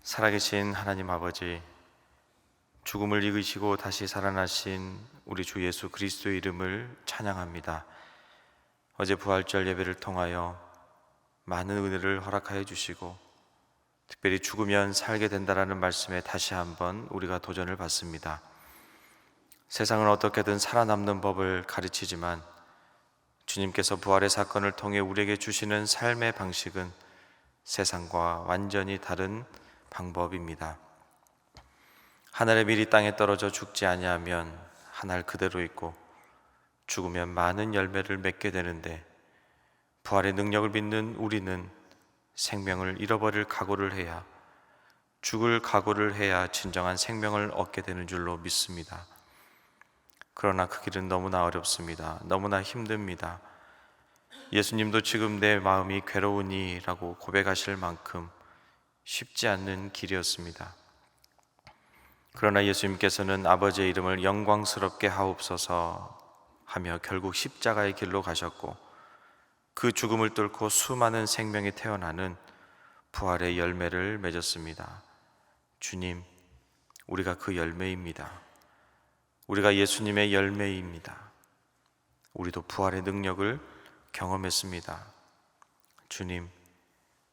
살아계신 하나님 아버지, 죽음을 이기시고 다시 살아나신 우리 주 예수 그리스도의 이름을 찬양합니다. 어제 부활절 예배를 통하여 많은 은혜를 허락하여 주시고 특별히 죽으면 살게 된다라는 말씀에 다시 한번 우리가 도전을 받습니다. 세상은 어떻게든 살아남는 법을 가르치지만 주님께서 부활의 사건을 통해 우리에게 주시는 삶의 방식은 세상과 완전히 다른 방법입니다. 하늘의 밀이 땅에 떨어져 죽지 아니하면 하늘 그대로 있고 죽으면 많은 열매를 맺게 되는데, 부활의 능력을 믿는 우리는 생명을 잃어버릴 각오를 해야, 죽을 각오를 해야 진정한 생명을 얻게 되는 줄로 믿습니다. 그러나 그 길은 너무나 어렵습니다. 너무나 힘듭니다. 예수님도 지금 내 마음이 괴로우니 라고 고백하실 만큼 쉽지 않는 길이었습니다. 그러나 예수님께서는 아버지의 이름을 영광스럽게 하옵소서 하며 결국 십자가의 길로 가셨고, 그 죽음을 뚫고 수많은 생명이 태어나는 부활의 열매를 맺었습니다. 주님, 우리가 그 열매입니다. 우리가 예수님의 열매입니다. 우리도 부활의 능력을 경험했습니다. 주님,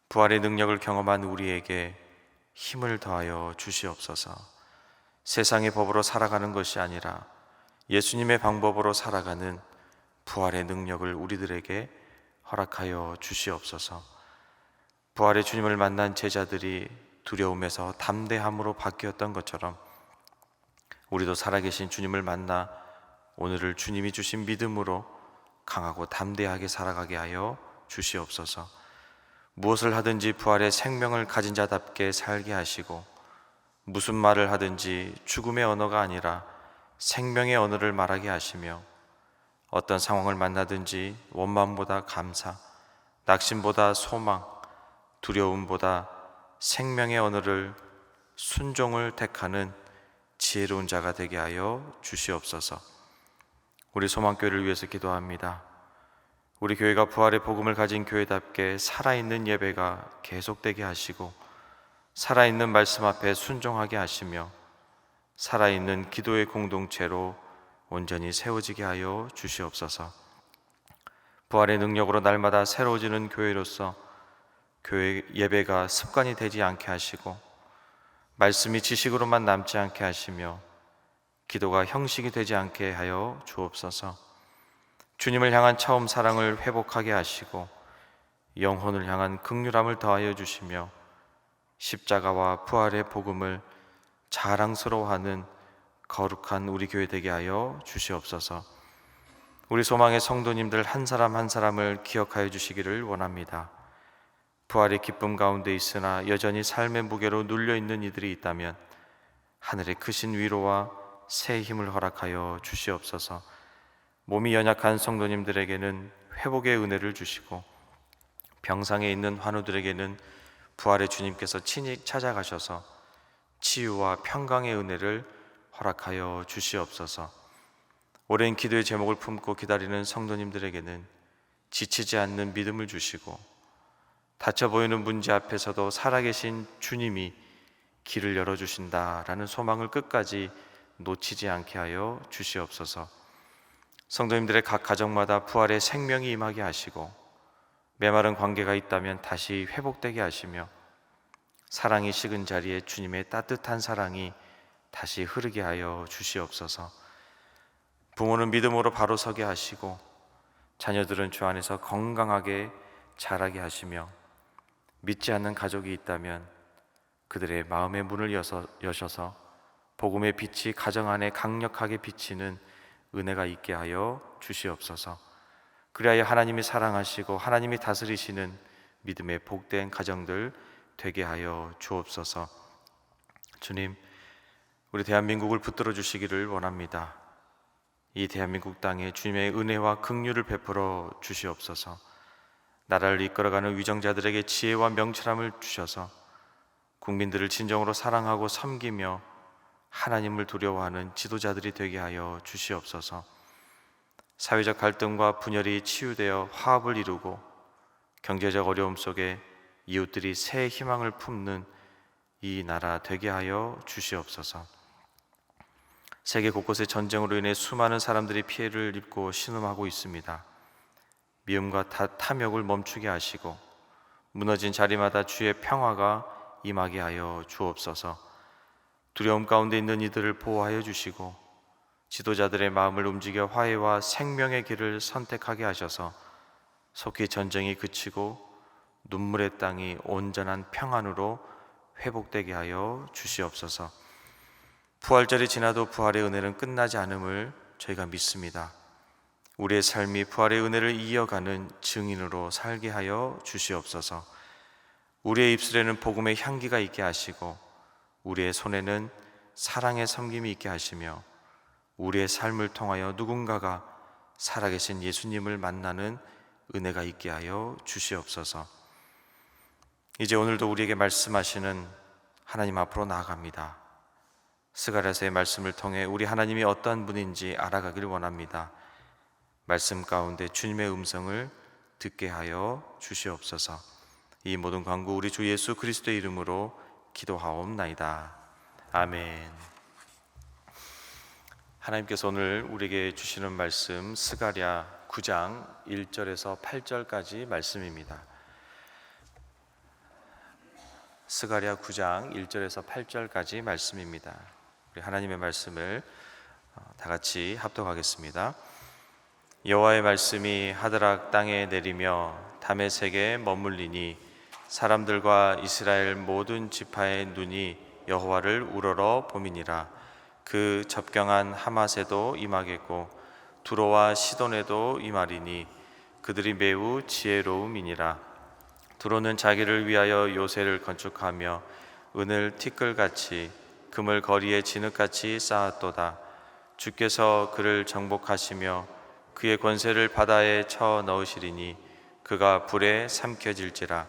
부활의 능력을 경험한 우리에게 힘을 더하여 주시옵소서. 세상의 법으로 살아가는 것이 아니라 예수님의 방법으로 살아가는 부활의 능력을 우리들에게 허락하여 주시옵소서. 부활의 주님을 만난 제자들이 두려움에서 담대함으로 바뀌었던 것처럼 우리도 살아계신 주님을 만나 오늘을 주님이 주신 믿음으로 강하고 담대하게 살아가게 하여 주시옵소서. 무엇을 하든지 부활의 생명을 가진 자답게 살게 하시고, 무슨 말을 하든지 죽음의 언어가 아니라 생명의 언어를 말하게 하시며, 어떤 상황을 만나든지 원망보다 감사, 낙심보다 소망, 두려움보다 생명의 언어를, 순종을 택하는 지혜로운 자가 되게 하여 주시옵소서. 우리 소망교회를 위해서 기도합니다. 우리 교회가 부활의 복음을 가진 교회답게 살아있는 예배가 계속되게 하시고, 살아있는 말씀 앞에 순종하게 하시며, 살아있는 기도의 공동체로 온전히 세워지게 하여 주시옵소서. 부활의 능력으로 날마다 새로워지는 교회로서 교회 예배가 습관이 되지 않게 하시고, 말씀이 지식으로만 남지 않게 하시며, 기도가 형식이 되지 않게 하여 주옵소서. 주님을 향한 처음 사랑을 회복하게 하시고, 영혼을 향한 긍휼함을 더하여 주시며, 십자가와 부활의 복음을 자랑스러워하는 거룩한 우리 교회 되게 하여 주시옵소서. 우리 소망의 성도님들 한 사람 한 사람을 기억하여 주시기를 원합니다. 부활의 기쁨 가운데 있으나 여전히 삶의 무게로 눌려있는 이들이 있다면 하늘의 크신 위로와 새 힘을 허락하여 주시옵소서. 몸이 연약한 성도님들에게는 회복의 은혜를 주시고, 병상에 있는 환우들에게는 부활의 주님께서 친히 찾아가셔서 치유와 평강의 은혜를 허락하여 주시옵소서. 오랜 기도의 제목을 품고 기다리는 성도님들에게는 지치지 않는 믿음을 주시고, 닫혀 보이는 문제 앞에서도 살아계신 주님이 길을 열어주신다라는 소망을 끝까지 놓치지 않게 하여 주시옵소서. 성도님들의 각 가정마다 부활의 생명이 임하게 하시고, 메마른 관계가 있다면 다시 회복되게 하시며, 사랑이 식은 자리에 주님의 따뜻한 사랑이 다시 흐르게 하여 주시옵소서. 부모는 믿음으로 바로 서게 하시고, 자녀들은 주 안에서 건강하게 자라게 하시며, 믿지 않는 가족이 있다면 그들의 마음의 문을 여셔서 복음의 빛이 가정 안에 강력하게 비치는 은혜가 있게 하여 주시옵소서. 그리하여 하나님이 사랑하시고 하나님이 다스리시는 믿음의 복된 가정들 되게 하여 주옵소서. 주님, 우리 대한민국을 붙들어 주시기를 원합니다. 이 대한민국 땅에 주님의 은혜와 긍휼을 베풀어 주시옵소서. 나라를 이끌어가는 위정자들에게 지혜와 명철함을 주셔서 국민들을 진정으로 사랑하고 섬기며 하나님을 두려워하는 지도자들이 되게 하여 주시옵소서. 사회적 갈등과 분열이 치유되어 화합을 이루고, 경제적 어려움 속에 이웃들이 새 희망을 품는 이 나라 되게 하여 주시옵소서. 세계 곳곳의 전쟁으로 인해 수많은 사람들이 피해를 입고 신음하고 있습니다. 미움과 탐욕을 멈추게 하시고 무너진 자리마다 주의 평화가 임하게 하여 주옵소서. 두려움 가운데 있는 이들을 보호하여 주시고 지도자들의 마음을 움직여 화해와 생명의 길을 선택하게 하셔서 속히 전쟁이 그치고 눈물의 땅이 온전한 평안으로 회복되게 하여 주시옵소서. 부활절이 지나도 부활의 은혜는 끝나지 않음을 저희가 믿습니다. 우리의 삶이 부활의 은혜를 이어가는 증인으로 살게 하여 주시옵소서. 우리의 입술에는 복음의 향기가 있게 하시고 우리의 손에는 사랑의 섬김이 있게 하시며 우리의 삶을 통하여 누군가가 살아계신 예수님을 만나는 은혜가 있게 하여 주시옵소서. 이제 오늘도 우리에게 말씀하시는 하나님 앞으로 나아갑니다. 스가랴서의 말씀을 통해 우리 하나님이 어떠한 분인지 알아가길 원합니다. 말씀 가운데 주님의 음성을 듣게 하여 주시옵소서. 이 모든 간구 우리 주 예수 그리스도의 이름으로 기도하옵나이다. 아멘. 하나님께서 오늘 우리에게 주시는 말씀 스가랴 9장 1절에서 8절까지 말씀입니다. 스가랴 9장 1절에서 8절까지 말씀입니다. 우리 하나님의 말씀을 다 같이 합독하겠습니다. 여호와의 말씀이 하드락 땅에 내리며 다메섹에 머물리니 사람들과 이스라엘 모든 지파의 눈이 여호와를 우러러 봄이니라. 그 접경한 하맛에도 임하겠고 두로와 시돈에도 임하리니 그들이 매우 지혜로움이니라. 두로는 자기를 위하여 요새를 건축하며 은을 티끌같이 금을 거리에 진흙같이 쌓았도다. 주께서 그를 정복하시며 그의 권세를 바다에 쳐 넣으시리니 그가 불에 삼켜질지라.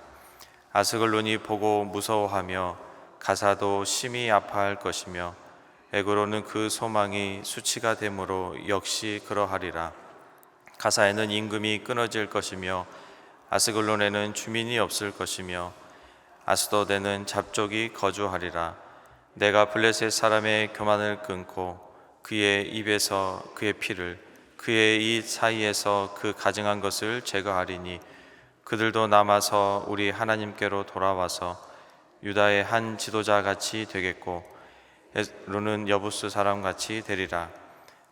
아스글론이 보고 무서워하며 가사도 심히 아파할 것이며 에그로는 그 소망이 수치가 되므로 역시 그러하리라. 가사에는 임금이 끊어질 것이며 아스글론에는 주민이 없을 것이며 아스도데는 잡족이 거주하리라. 내가 블레셋 사람의 교만을 끊고 그의 입에서 그의 피를 그의 입 사이에서 그 가증한 것을 제거하리니 그들도 남아서 우리 하나님께로 돌아와서 유다의 한 지도자같이 되겠고 에스로는 여부스 사람같이 되리라.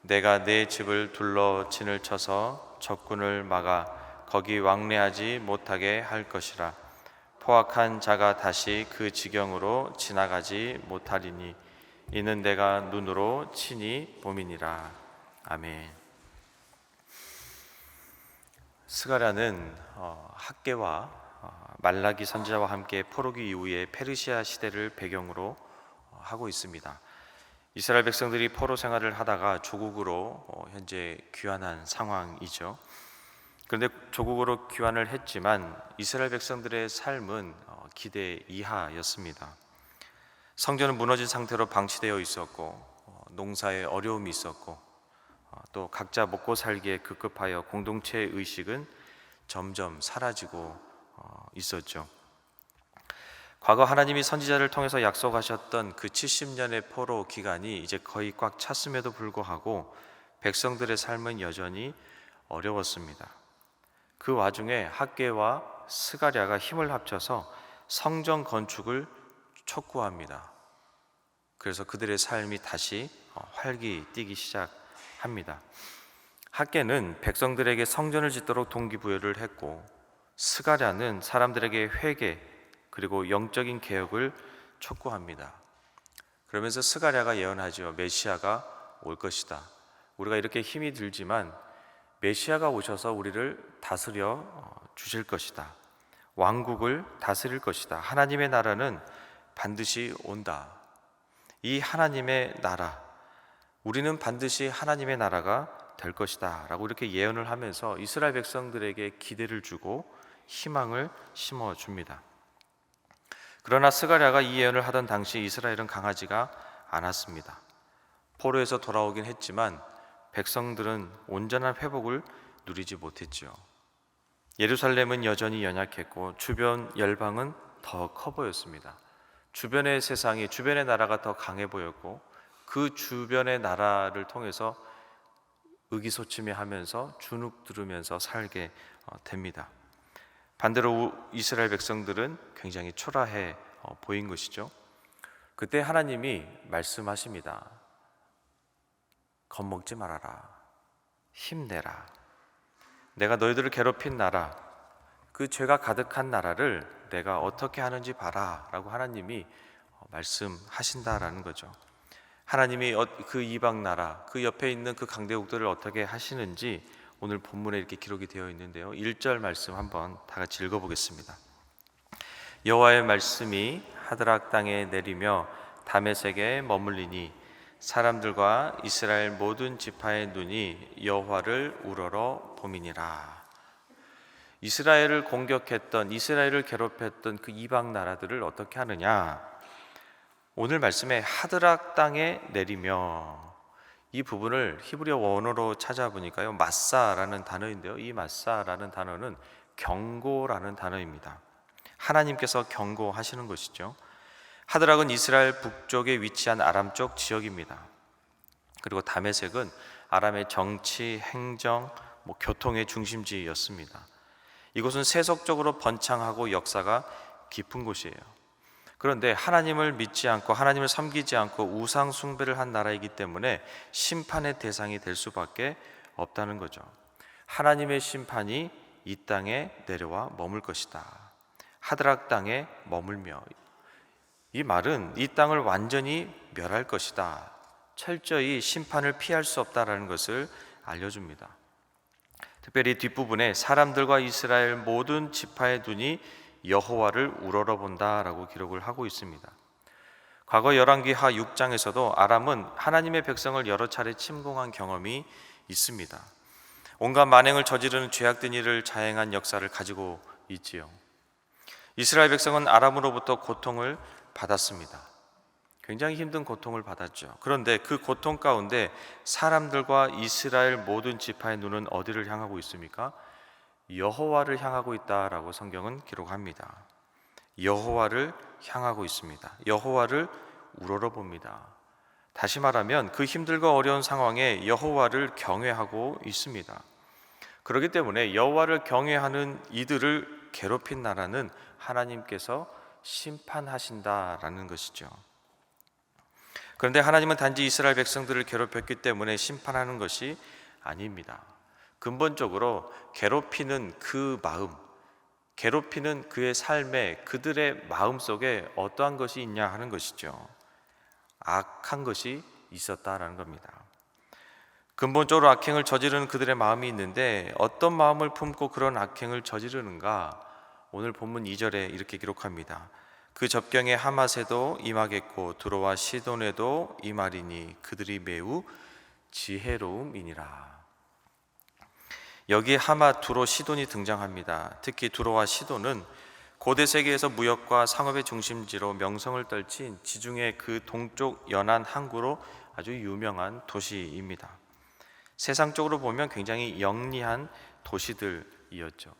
내가 내 집을 둘러 진을 쳐서 적군을 막아 거기 왕래하지 못하게 할 것이라. 포악한 자가 다시 그 지경으로 지나가지 못하리니 이는 내가 눈으로 친히 봄이니라. 아멘. 스가랴는 학개와 말라기 선지자와 함께 포로기 이후의 페르시아 시대를 배경으로 하고 있습니다. 이스라엘 백성들이 포로 생활을 하다가 조국으로 현재 귀환한 상황이죠. 그런데 조국으로 귀환을 했지만 이스라엘 백성들의 삶은 기대 이하였습니다. 성전은 무너진 상태로 방치되어 있었고 농사에 어려움이 있었고 또 각자 먹고 살기에 급급하여 공동체 의식은 점점 사라지고 있었죠. 과거 하나님이 선지자를 통해서 약속하셨던 그 70년의 포로 기간이 이제 거의 꽉 찼음에도 불구하고 백성들의 삶은 여전히 어려웠습니다. 그 와중에 학개와 스가랴가 힘을 합쳐서 성전 건축을 촉구합니다. 그래서 그들의 삶이 다시 활기 띠기 시작합니다. 학개는 백성들에게 성전을 짓도록 동기부여를 했고 스가랴는 사람들에게 회개 그리고 영적인 개혁을 촉구합니다. 그러면서 스가랴가 예언하죠. 메시아가 올 것이다. 우리가 이렇게 힘이 들지만 메시아가 오셔서 우리를 다스려 주실 것이다. 왕국을 다스릴 것이다. 하나님의 나라는 반드시 온다. 이 하나님의 나라, 우리는 반드시 하나님의 나라가 될 것이다 라고 이렇게 예언을 하면서 이스라엘 백성들에게 기대를 주고 희망을 심어줍니다. 그러나 스가랴가 이 예언을 하던 당시 이스라엘은 강하지가 않았습니다. 포로에서 돌아오긴 했지만 백성들은 온전한 회복을 누리지 못했죠. 예루살렘은 여전히 연약했고 주변 열방은 더 커 보였습니다. 주변의 세상이, 주변의 나라가 더 강해 보였고 그 주변의 나라를 통해서 의기소침해하면서 주눅 들으면서 살게 됩니다. 반대로 이스라엘 백성들은 굉장히 초라해 보인 것이죠. 그때 하나님이 말씀하십니다. 겁먹지 말아라. 힘내라. 내가 너희들을 괴롭힌 나라, 그 죄가 가득한 나라를 내가 어떻게 하는지 봐라 라고 하나님이 말씀하신다라는 거죠. 하나님이 그 이방 나라, 그 옆에 있는 그 강대국들을 어떻게 하시는지 오늘 본문에 이렇게 기록이 되어 있는데요. 1절 말씀 한번 다 같이 읽어보겠습니다. 여호와의 말씀이 하드락 땅에 내리며 다메섹에 머물리니 사람들과 이스라엘 모든 지파의 눈이 여호와를 우러러 봄이니라. 이스라엘을 공격했던, 이스라엘을 괴롭혔던 그 이방 나라들을 어떻게 하느냐? 오늘 말씀에 하드락 땅에 내리며, 이 부분을 히브리어 원어로 찾아보니까요, 마사라는 단어인데요, 이 마사라는 단어는 경고라는 단어입니다. 하나님께서 경고하시는 것이죠. 하드락은 이스라엘 북쪽에 위치한 아람 쪽 지역입니다. 그리고 다메섹은 아람의 정치, 행정, 교통의 중심지였습니다. 이곳은 세속적으로 번창하고 역사가 깊은 곳이에요. 그런데 하나님을 믿지 않고 하나님을 섬기지 않고 우상 숭배를 한 나라이기 때문에 심판의 대상이 될 수밖에 없다는 거죠. 하나님의 심판이 이 땅에 내려와 머물 것이다. 하드락 땅에 머물며, 이 말은 이 땅을 완전히 멸할 것이다. 철저히 심판을 피할 수 없다라는 것을 알려줍니다. 특별히 뒷부분에 사람들과 이스라엘 모든 지파의 눈이 여호와를 우러러본다라고 기록을 하고 있습니다. 과거 열왕기하 6장에서도 아람은 하나님의 백성을 여러 차례 침공한 경험이 있습니다. 온갖 만행을 저지르는 죄악된 일을 자행한 역사를 가지고 있지요. 이스라엘 백성은 아람으로부터 고통을 받았습니다. 굉장히 힘든 고통을 받았죠. 그런데 그 고통 가운데 사람들과 이스라엘 모든 지파의 눈은 어디를 향하고 있습니까? 여호와를 향하고 있다라고 성경은 기록합니다. 여호와를 향하고 있습니다. 여호와를 우러러봅니다. 다시 말하면 그 힘들고 어려운 상황에 여호와를 경외하고 있습니다. 그렇기 때문에 여호와를 경외하는 이들을 괴롭힌 나라는 하나님께서 심판하신다라는 것이죠. 그런데 하나님은 단지 이스라엘 백성들을 괴롭혔기 때문에 심판하는 것이 아닙니다. 근본적으로 괴롭히는 그 마음, 괴롭히는 그의 삶에, 그들의 마음 속에 어떠한 것이 있냐 하는 것이죠. 악한 것이 있었다라는 겁니다. 근본적으로 악행을 저지르는 그들의 마음이 있는데 어떤 마음을 품고 그런 악행을 저지르는가? 오늘 본문 2절에 이렇게 기록합니다. 그 접경에 하맛에도 임하겠고 두로와 시돈에도 임하리니 그들이 매우 지혜로움이니라. 여기 하맛, 두로, 시돈이 등장합니다. 특히 두로와 시돈은 고대 세계에서 무역과 상업의 중심지로 명성을 떨친 지중해 그 동쪽 연안 항구로 아주 유명한 도시입니다. 세상적으로 보면 굉장히 영리한 도시들이었죠.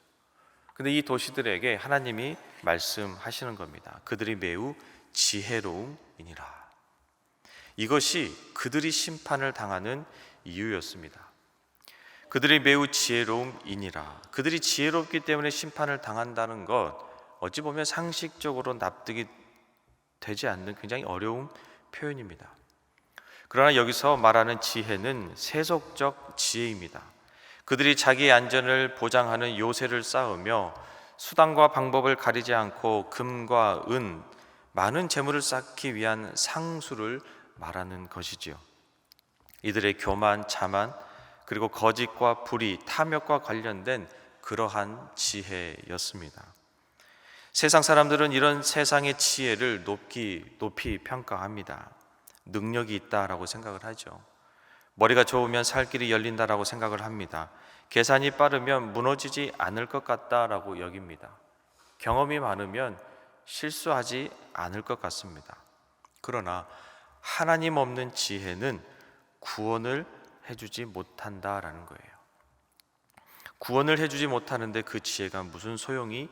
근데 이 도시들에게 하나님이 말씀하시는 겁니다. 그들이 매우 지혜로움이니라. 이것이 그들이 심판을 당하는 이유였습니다. 그들이 매우 지혜로움이니라. 그들이 지혜롭기 때문에 심판을 당한다는 것, 어찌 보면 상식적으로 납득이 되지 않는 굉장히 어려운 표현입니다. 그러나 여기서 말하는 지혜는 세속적 지혜입니다. 그들이 자기의 안전을 보장하는 요새를 쌓으며 수단과 방법을 가리지 않고 금과 은, 많은 재물을 쌓기 위한 상수를 말하는 것이지요. 이들의 교만, 자만, 그리고 거짓과 불의, 탐욕과 관련된 그러한 지혜였습니다. 세상 사람들은 이런 세상의 지혜를 높이 평가합니다. 능력이 있다라고 생각을 하죠. 머리가 좋으면 살 길이 열린다라고 생각을 합니다. 계산이 빠르면 무너지지 않을 것 같다라고 여깁니다. 경험이 많으면 실수하지 않을 것 같습니다. 그러나 하나님 없는 지혜는 구원을 해주지 못한다라는 거예요. 구원을 해주지 못하는데 그 지혜가 무슨 소용이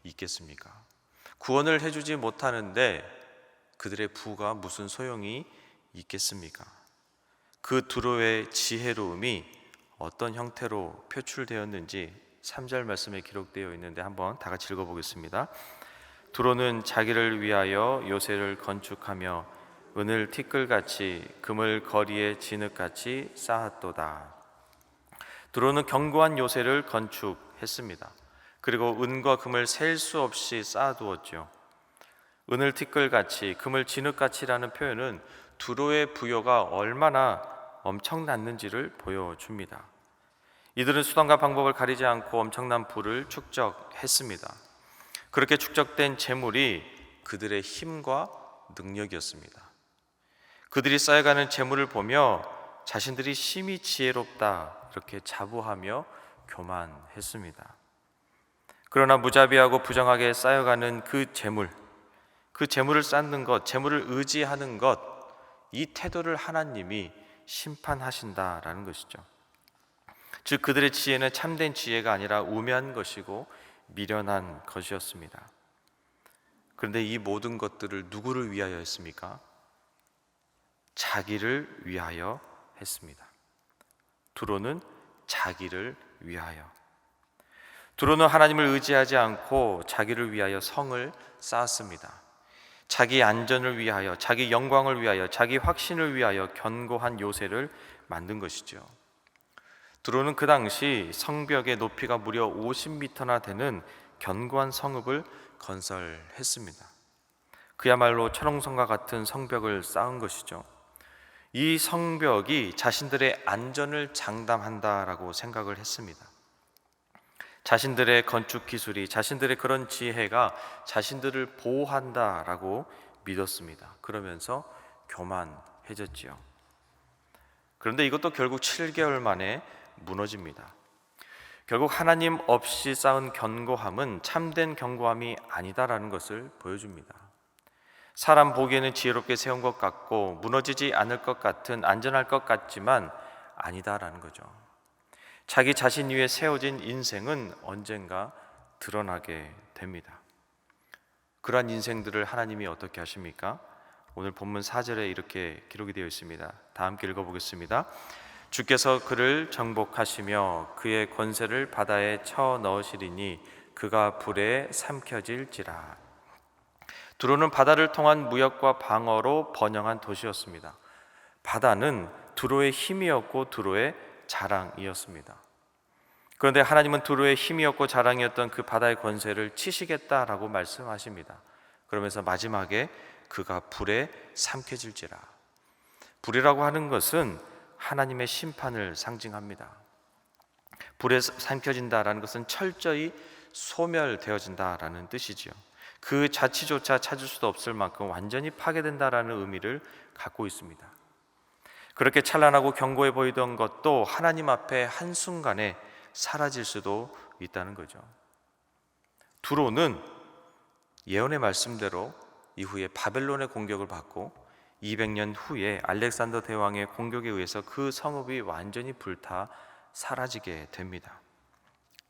있겠습니까? 구원을 해주지 못하는데 그들의 부가 무슨 소용이 있겠습니까? 그 두로의 지혜로움이 어떤 형태로 표출되었는지 3절 말씀에 기록되어 있는데 한번 다 같이 읽어보겠습니다. 두로는 자기를 위하여 요새를 건축하며 은을 티끌같이 금을 거리에 진흙같이 쌓았도다. 두로는 견고한 요새를 건축했습니다. 그리고 은과 금을 셀 수 없이 쌓아두었죠. 은을 티끌같이 금을 진흙같이라는 표현은 두로의 부여가 얼마나 엄청났는지를 보여줍니다. 이들은 수단과 방법을 가리지 않고 엄청난 부를 축적했습니다. 그렇게 축적된 재물이 그들의 힘과 능력이었습니다. 그들이 쌓여가는 재물을 보며 자신들이 심히 지혜롭다 이렇게 자부하며 교만했습니다. 그러나 무자비하고 부정하게 쌓여가는 그 재물을 쌓는 것, 재물을 의지하는 것, 이 태도를 하나님이 심판하신다라는 것이죠. 즉 그들의 지혜는 참된 지혜가 아니라 우매한 것이고 미련한 것이었습니다. 그런데 이 모든 것들을 누구를 위하여 했습니까? 자기를 위하여 했습니다. 두로는 자기를 위하여. 두로는 하나님을 의지하지 않고 자기를 위하여 성을 쌓았습니다. 자기 안전을 위하여, 자기 영광을 위하여, 자기 확신을 위하여 견고한 요새를 만든 것이죠. 두로는 그 당시 성벽의 높이가 무려 50m나 되는 견고한 성읍을 건설했습니다. 그야말로 철옹성과 같은 성벽을 쌓은 것이죠. 이 성벽이 자신들의 안전을 장담한다라고 생각을 했습니다. 자신들의 건축 기술이, 자신들의 그런 지혜가 자신들을 보호한다라고 믿었습니다. 그러면서 교만해졌지요. 그런데 이것도 결국 7개월 만에 무너집니다. 결국 하나님 없이 쌓은 견고함은 참된 견고함이 아니다라는 것을 보여줍니다. 사람 보기에는 지혜롭게 세운 것 같고 무너지지 않을 것 같은, 안전할 것 같지만 아니다라는 거죠. 자기 자신 위에 세워진 인생은 언젠가 드러나게 됩니다. 그러한 인생들을 하나님이 어떻게 하십니까? 오늘 본문 4절에 이렇게 기록이 되어 있습니다. 다 함께 읽어보겠습니다. 주께서 그를 정복하시며 그의 권세를 바다에 쳐 넣으시리니 그가 불에 삼켜질지라. 두로는 바다를 통한 무역과 방어로 번영한 도시였습니다. 바다는 두로의 힘이었고 두로의 자랑이었습니다. 그런데 하나님은 두로의 힘이었고 자랑이었던 그 바다의 권세를 치시겠다라고 말씀하십니다. 그러면서 마지막에 그가 불에 삼켜질지라. 불이라고 하는 것은 하나님의 심판을 상징합니다. 불에 삼켜진다라는 것은 철저히 소멸되어진다라는 뜻이지요. 그 자취조차 찾을 수도 없을 만큼 완전히 파괴된다라는 의미를 갖고 있습니다. 그렇게 찬란하고 견고해 보이던 것도 하나님 앞에 한순간에 사라질 수도 있다는 거죠. 두로는 예언의 말씀대로 이후에 바벨론의 공격을 받고 200년 후에 알렉산더 대왕의 공격에 의해서 그 성읍이 완전히 불타 사라지게 됩니다.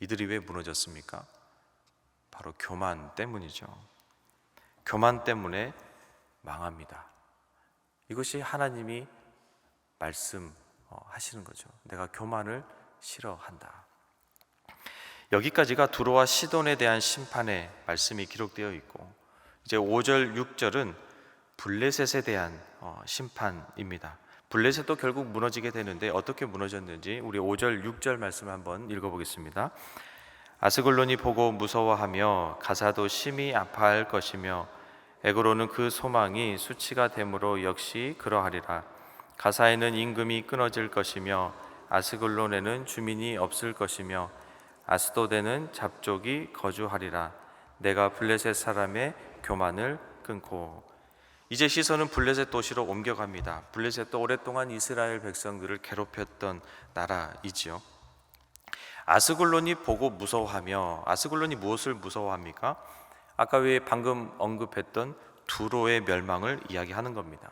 이들이 왜 무너졌습니까? 바로 교만 때문이죠. 교만 때문에 망합니다. 이것이 하나님이 말씀하시는 거죠. 내가 교만을 싫어한다. 여기까지가 두로와 시돈에 대한 심판의 말씀이 기록되어 있고, 이제 5절, 6절은 블레셋에 대한 심판입니다. 블레셋도 결국 무너지게 되는데 어떻게 무너졌는지 우리 5절, 6절 말씀 한번 읽어보겠습니다. 아스글론이 보고 무서워하며 가사도 심히 아파할 것이며 에그로는 그 소망이 수치가 되므로 역시 그러하리라. 가사에는 임금이 끊어질 것이며 아스글론에는 주민이 없을 것이며 아스도데는 잡족이 거주하리라. 내가 블레셋 사람의 교만을 끊고. 이제 시선은 블레셋 도시로 옮겨갑니다. 블레셋도 오랫동안 이스라엘 백성들을 괴롭혔던 나라이지요. 아스글론이 보고 무서워하며, 아스글론이 무엇을 무서워합니까? 아까 왜 방금 언급했던 두로의 멸망을 이야기하는 겁니다.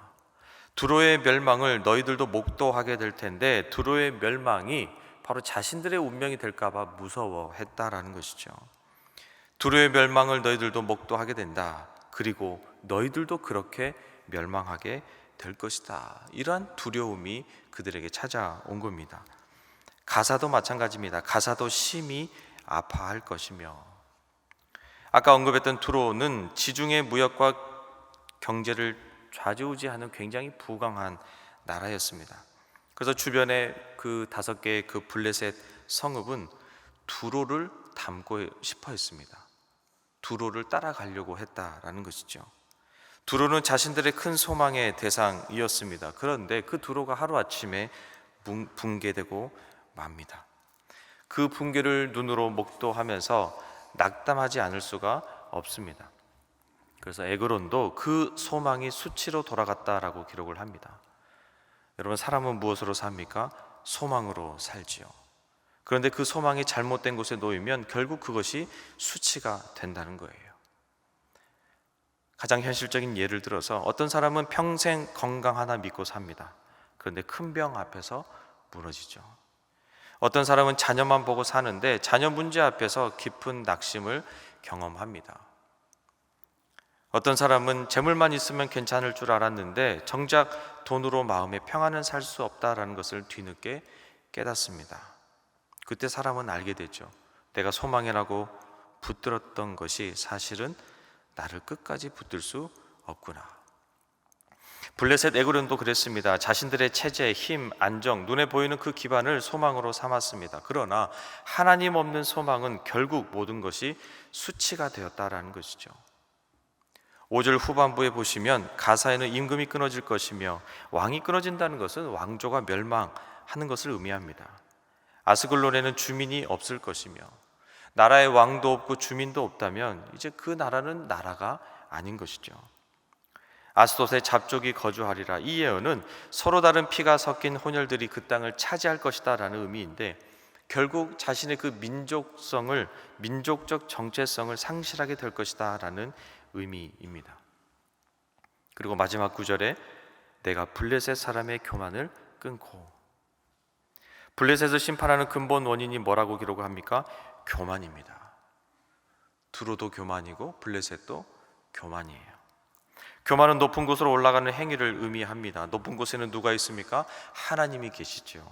두로의 멸망을 너희들도 목도하게 될 텐데 두로의 멸망이 바로 자신들의 운명이 될까 봐 무서워했다라는 것이죠. 두로의 멸망을 너희들도 목도하게 된다. 그리고 너희들도 그렇게 멸망하게 될 것이다. 이러한 두려움이 그들에게 찾아온 겁니다. 가사도 마찬가지입니다. 가사도 심히 아파할 것이며, 아까 언급했던 두로는 지중해 무역과 경제를 좌지우지하는 굉장히 부강한 나라였습니다. 그래서 주변에 그 5개의 그 블레셋 성읍은 두로를 닮고 싶어 했습니다. 두로를 따라가려고 했다라는 것이죠. 두로는 자신들의 큰 소망의 대상이었습니다. 그런데 그 두로가 하루아침에 붕괴되고 맙니다. 그 붕괴를 눈으로 목도하면서 낙담하지 않을 수가 없습니다. 그래서 에그론도 그 소망이 수치로 돌아갔다라고 기록을 합니다. 여러분, 사람은 무엇으로 삽니까? 소망으로 살지요. 그런데 그 소망이 잘못된 곳에 놓이면 결국 그것이 수치가 된다는 거예요. 가장 현실적인 예를 들어서 어떤 사람은 평생 건강 하나 믿고 삽니다. 그런데 큰 병 앞에서 무너지죠. 어떤 사람은 자녀만 보고 사는데 자녀 문제 앞에서 깊은 낙심을 경험합니다. 어떤 사람은 재물만 있으면 괜찮을 줄 알았는데 정작 돈으로 마음의 평안은 살 수 없다라는 것을 뒤늦게 깨닫습니다. 그때 사람은 알게 되죠. 내가 소망이라고 붙들었던 것이 사실은 나를 끝까지 붙들 수 없구나. 블레셋 에그론도 그랬습니다. 자신들의 체제, 힘, 안정, 눈에 보이는 그 기반을 소망으로 삼았습니다. 그러나 하나님 없는 소망은 결국 모든 것이 수치가 되었다라는 것이죠. 5절 후반부에 보시면 가사에는 임금이 끊어질 것이며, 왕이 끊어진다는 것은 왕조가 멸망하는 것을 의미합니다. 아스글론에는 주민이 없을 것이며, 나라에 왕도 없고 주민도 없다면 이제 그 나라는 나라가 아닌 것이죠. 아스돗에 잡족이 거주하리라. 이 예언은 서로 다른 피가 섞인 혼혈들이 그 땅을 차지할 것이다 라는 의미인데, 결국 자신의 그 민족적 정체성을 상실하게 될 것이다 라는 의미입니다. 그리고 마지막 구절에 내가 블레셋 사람의 교만을 끊고, 블레셋을 심판하는 근본 원인이 뭐라고 기록을 합니까? 교만입니다. 두로도 교만이고 블레셋도 교만이에요. 교만은 높은 곳으로 올라가는 행위를 의미합니다. 높은 곳에는 누가 있습니까? 하나님이 계시죠.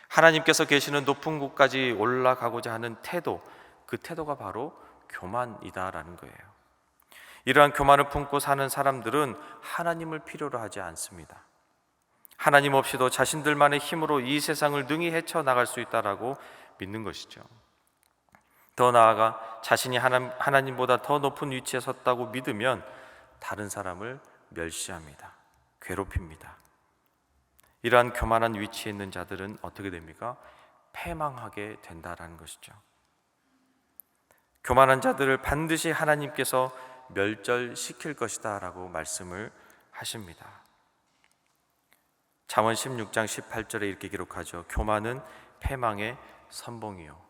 하나님께서 계시는 높은 곳까지 올라가고자 하는 태도, 그 태도가 바로 교만이다라는 거예요. 이러한 교만을 품고 사는 사람들은 하나님을 필요로 하지 않습니다. 하나님 없이도 자신들만의 힘으로 이 세상을 능히 헤쳐나갈 수 있다라고 믿는 것이죠. 더 나아가 자신이 하나님보다 더 높은 위치에 섰다고 믿으면 다른 사람을 멸시합니다. 괴롭힙니다. 이러한 교만한 위치에 있는 자들은 어떻게 됩니까? 패망하게 된다라는 것이죠. 교만한 자들을 반드시 하나님께서 멸절시킬 것이다 라고 말씀을 하십니다. 잠언 16장 18절에 이렇게 기록하죠. 교만은 패망의 선봉이요,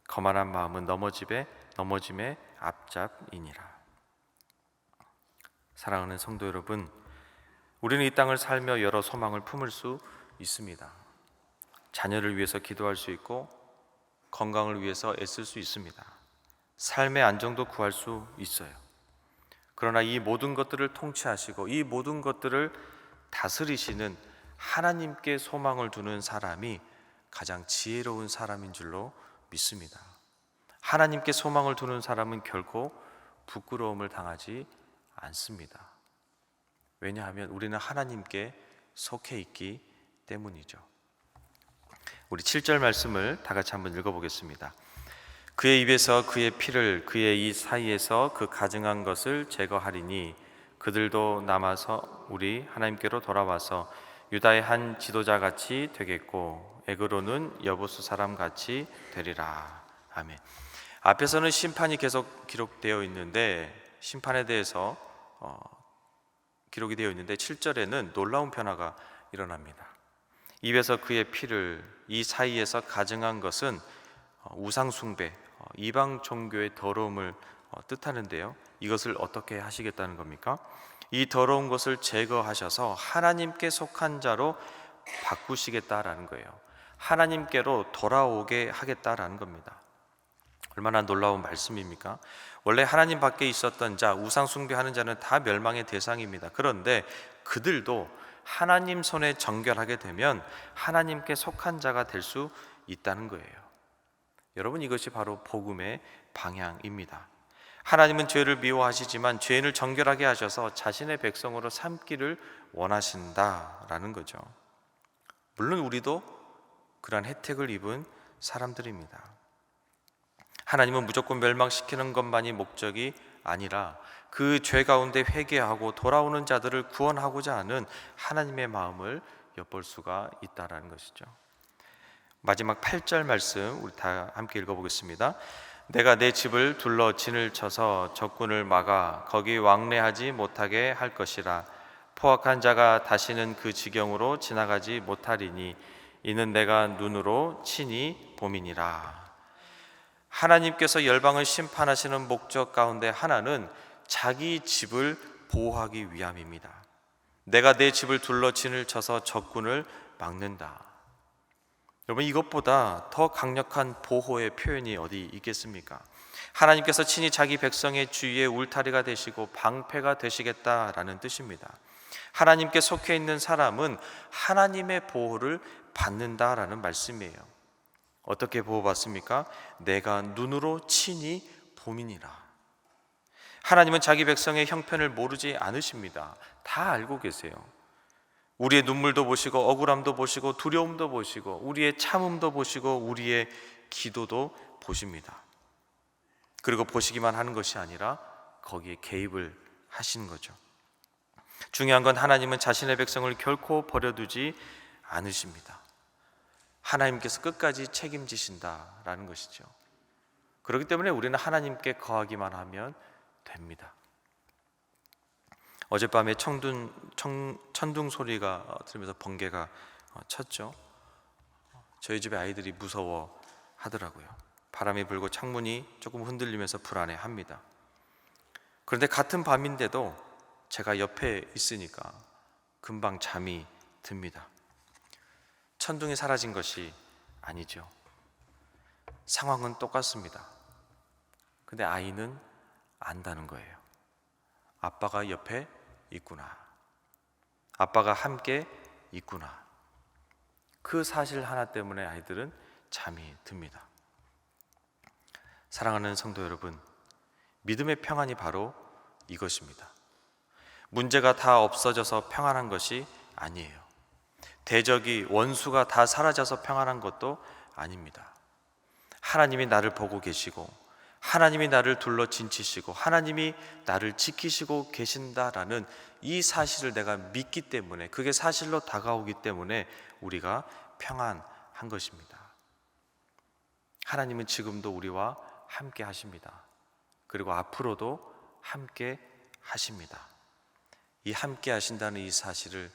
거만한 마음은 넘어짐의 앞잡이니라. 사랑하는 성도 여러분, 우리는 이 땅을 살며 여러 소망을 품을 수 있습니다. 자녀를 위해서 기도할 수 있고, 건강을 위해서 애쓸 수 있습니다. 삶의 안정도 구할 수 있어요. 그러나 이 모든 것들을 통치하시고 이 모든 것들을 다스리시는 하나님께 소망을 두는 사람이 가장 지혜로운 사람인 줄로 믿습니다. 하나님께 소망을 두는 사람은 결코 부끄러움을 당하지 않습니다. 왜냐하면 우리는 하나님께 속해 있기 때문이죠. 우리 7절 말씀을 다 같이 한번 읽어보겠습니다. 그의 입에서 그의 피를, 그의 이 사이에서 그 가증한 것을 제거하리니 그들도 남아서 우리 하나님께로 돌아와서 유다의 한 지도자같이 되겠고 에그론은 여부수 사람같이 되리라. 아멘. 앞에서는 심판이 계속 기록되어 있는데, 심판에 대해서 기록이 되어 있는데 7절에는 놀라운 변화가 일어납니다. 입에서 그의 피를, 이 사이에서 가증한 것은 우상 숭배, 이방 종교의 더러움을 뜻하는데요. 이것을 어떻게 하시겠다는 겁니까? 이 더러운 것을 제거하셔서 하나님께 속한 자로 바꾸시겠다라는 거예요. 하나님께로 돌아오게 하겠다라는 겁니다. 얼마나 놀라운 말씀입니까? 원래 하나님 밖에 있었던 자, 우상 숭배하는 자는 다 멸망의 대상입니다. 그런데 그들도 하나님 손에 정결하게 되면 하나님께 속한 자가 될 수 있다는 거예요. 여러분, 이것이 바로 복음의 방향입니다. 하나님은 죄를 미워하시지만 죄인을 정결하게 하셔서 자신의 백성으로 삼기를 원하신다라는 거죠. 물론 우리도 그러한 혜택을 입은 사람들입니다. 하나님은 무조건 멸망시키는 것만이 목적이 아니라 그 죄 가운데 회개하고 돌아오는 자들을 구원하고자 하는 하나님의 마음을 엿볼 수가 있다라는 것이죠. 마지막 8절 말씀 우리 다 함께 읽어보겠습니다. 내가 내 집을 둘러 진을 쳐서 적군을 막아 거기 왕래하지 못하게 할 것이라. 포악한 자가 다시는 그 지경으로 지나가지 못하리니 이는 내가 눈으로 친히 봄이니라. 하나님께서 열방을 심판하시는 목적 가운데 하나는 자기 집을 보호하기 위함입니다. 내가 내 집을 둘러 진을 쳐서 적군을 막는다. 여러분, 이것보다 더 강력한 보호의 표현이 어디 있겠습니까? 하나님께서 친히 자기 백성의 주위에 울타리가 되시고 방패가 되시겠다라는 뜻입니다. 하나님께 속해 있는 사람은 하나님의 보호를 받는다라는 말씀이에요. 어떻게 보호받습니까? 내가 눈으로 친히 봄이니라. 하나님은 자기 백성의 형편을 모르지 않으십니다. 다 알고 계세요. 우리의 눈물도 보시고 억울함도 보시고 두려움도 보시고 우리의 참음도 보시고 우리의 기도도 보십니다. 그리고 보시기만 하는 것이 아니라 거기에 개입을 하시는 거죠. 중요한 건 하나님은 자신의 백성을 결코 버려두지 않으십니다. 하나님께서 끝까지 책임지신다라는 것이죠. 그렇기 때문에 우리는 하나님께 거하기만 하면 됩니다. 어젯밤에 천둥 소리가 들으면서 번개가 쳤죠. 저희 집에 아이들이 무서워 하더라고요. 바람이 불고 창문이 조금 흔들리면서 불안해합니다. 그런데 같은 밤인데도 제가 옆에 있으니까 금방 잠이 듭니다. 천둥이 사라진 것이 아니죠. 상황은 똑같습니다. 근데 아이는 안다는 거예요. 아빠가 옆에 있구나. 아빠가 함께 있구나. 그 사실 하나 때문에 아이들은 잠이 듭니다. 사랑하는 성도 여러분, 믿음의 평안이 바로 이것입니다. 문제가 다 없어져서 평안한 것이 아니에요. 대적이 원수가 다 사라져서 평안한 것도 아닙니다. 하나님이 나를 보고 계시고 하나님이 나를 둘러 진치시고 하나님이 나를 지키시고 계신다라는 이 사실을 내가 믿기 때문에, 그게 사실로 다가오기 때문에 우리가 평안한 것입니다. 하나님은 지금도 우리와 함께 하십니다. 그리고 앞으로도 함께 하십니다. 이 함께 하신다는 이 사실을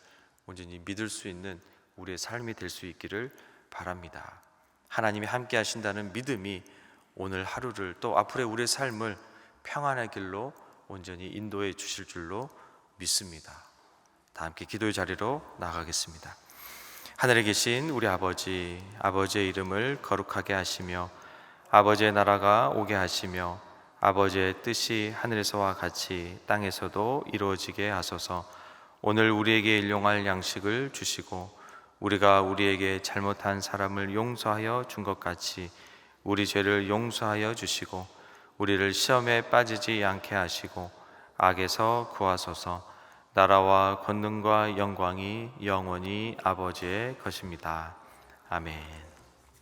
온전히 믿을 수 있는 우리의 삶이 될 수 있기를 바랍니다. 하나님이 함께 하신다는 믿음이 오늘 하루를 또 앞으로의 우리의 삶을 평안의 길로 온전히 인도해 주실 줄로 믿습니다. 다 함께 기도의 자리로 나가겠습니다. 하늘에 계신 우리 아버지, 아버지의 이름을 거룩하게 하시며 아버지의 나라가 오게 하시며 아버지의 뜻이 하늘에서와 같이 땅에서도 이루어지게 하소서. 오늘 우리에게 일용할 양식을 주시고 우리가 우리에게 잘못한 사람을 용서하여 준 것 같이 우리 죄를 용서하여 주시고 우리를 시험에 빠지지 않게 하시고 악에서 구하소서. 나라와 권능과 영광이 영원히 아버지의 것입니다. 아멘.